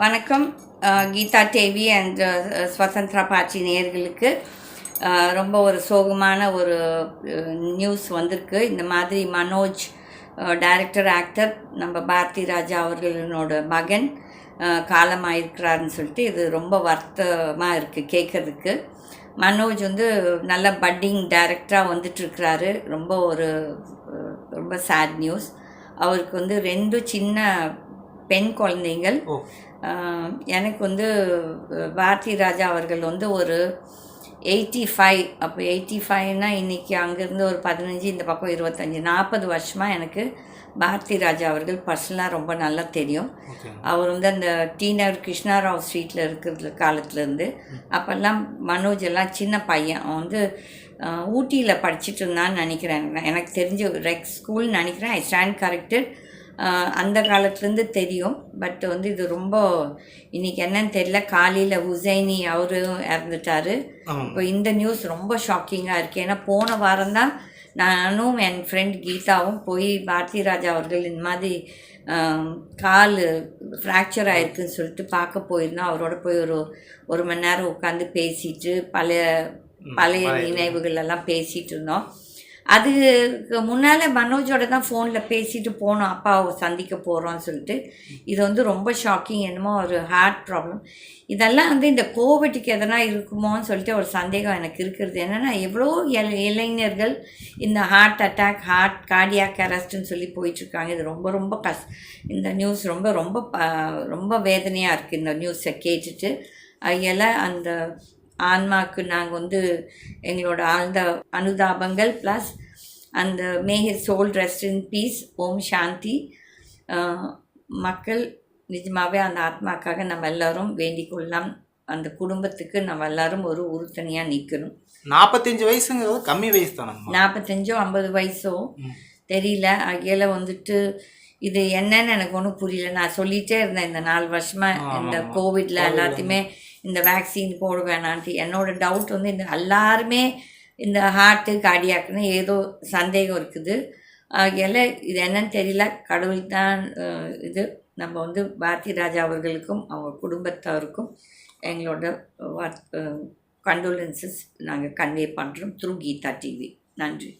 வணக்கம். Geetha TV and ஸ்வதந்திரா party நேயர்களுக்கு ரொம்ப ஒரு சோகமான ஒரு நியூஸ் வந்திருக்கு. இந்த மாதிரி மனோஜ் டைரக்டர் ஆக்டர் நம்ம பாரதி ராஜா அவர்களோட மகன் காலமாயிருக்கிறாருன்னு சொல்லிட்டு இது ரொம்ப வருத்தமாக இருக்குது கேட்குறதுக்கு. மனோஜ் வந்து நல்ல பட்டிங் டைரக்டராக வந்துட்டுருக்கிறாரு. ரொம்ப சேட் நியூஸ். அவருக்கு வந்து 2 சின்ன பெண் குழந்தைகள். எனக்கு வந்து பாரதி ராஜா அவர்கள் வந்து ஒரு 85, அப்போ 85னா இன்றைக்கி அங்கேருந்து ஒரு 15, இந்த பக்கம் 25, 40 வருஷமாக எனக்கு பாரதி ராஜா அவர்கள் பர்சனலாக ரொம்ப நல்லா தெரியும். அவர் வந்து அந்த டிநகர் கிருஷ்ணாராவ் ஸ்ட்ரீட்டில் இருக்கிற காலத்துலேருந்து அப்போல்லாம் மனோஜ் எல்லாம் சின்ன பையன். அவன் வந்து ஊட்டியில் படிச்சுட்டு இருந்தான்னு நினைக்கிறேன். எனக்கு தெரிஞ்ச ரெக் ஸ்கூல்னு நினைக்கிறேன். I stand corrected. அந்த காலத்துலேருந்து தெரியும். பட் வந்து இது ரொம்ப இன்றைக்கி என்னன்னு தெரியல. காலையில் ஹுசைனி அவரும் இறந்துட்டார். இப்போ இந்த நியூஸ் ரொம்ப ஷாக்கிங்காக இருக்குது. ஏன்னா போன வாரம் தான் நானும் என் ஃப்ரெண்ட் கீதாவும் போய் பாரதி ராஜா அவர்கள் இந்த மாதிரி கால் ஃப்ராக்சர் ஆகிருக்குன்னு சொல்லிட்டு பார்க்க போயிருந்தோம். அவரோட போய் ஒரு மணி நேரம் உட்காந்து பேசிட்டு பழைய நினைவுகள் எல்லாம் பேசிகிட்டு இருந்தோம். அதுக்கு முன்னால் மனோஜோட தான் ஃபோனில் பேசிட்டு போனோம், அப்பாவை சந்திக்க போகிறோன்னு சொல்லிட்டு. இது வந்து ரொம்ப ஷாக்கிங். என்னமோ ஒரு ஹார்ட் ப்ராப்ளம். இதெல்லாம் வந்து இந்த கோவிட்டுக்கு எதனா இருக்குமோன்னு சொல்லிட்டு ஒரு சந்தேகம் எனக்கு இருக்கிறது. என்னென்னா எவ்வளோ இளைஞர்கள் இந்த ஹார்ட் அட்டாக், கார்டியாக் அரெஸ்ட்டுன்னு சொல்லி போயிட்டுருக்காங்க. இது ரொம்ப இந்த நியூஸ் ரொம்ப வேதனையாக இருக்குது. இந்த நியூஸை கேட்டுட்டு எல்லாம் அந்த ஆன்மாவுக்கு நாங்கள் வந்து எங்களோட ஆழ்ந்த அனுதாபங்கள் ப்ளஸ் அந்த may his soul rest in peace, Om Shanti. மக்கள் நிஜமாகவே அந்த ஆத்மாக்காக நம்ம எல்லோரும் வேண்டிக் கொள்ளலாம். அந்த குடும்பத்துக்கு நம்ம எல்லோரும் ஒரு உறுதுணையாக நிற்கணும். 45 வயசுங்கிறது கம்மி வயசு தானே? 45 50 வயசோ தெரியல. அகையில் வந்துட்டு இது என்னன்னு எனக்கு ஒன்றும் புரியல. நான் சொல்லிகிட்டே இருந்தேன் இந்த 4 வருஷமாக இந்த கோவிடில் எல்லாத்தையுமே இந்த வேக்சின் போட வேணான்ட்டு. என்னோடய டவுட் வந்து இந்த எல்லாருமே இந்த ஹார்ட்டு கார்டியாக்குன்னு ஏதோ சந்தேகம் இருக்குது. இது என்னன்னு தெரியல. கடவுள் தான் இது. நம்ம வந்து பாரதி ராஜா அவர்களுக்கும் அவங்க குடும்பத்தாருக்கும் எங்களோட கண்டோலன்சஸ் நாங்கள் கன்வே பண்ணுறோம் த்ரூ கீதா டிவி. நன்றி.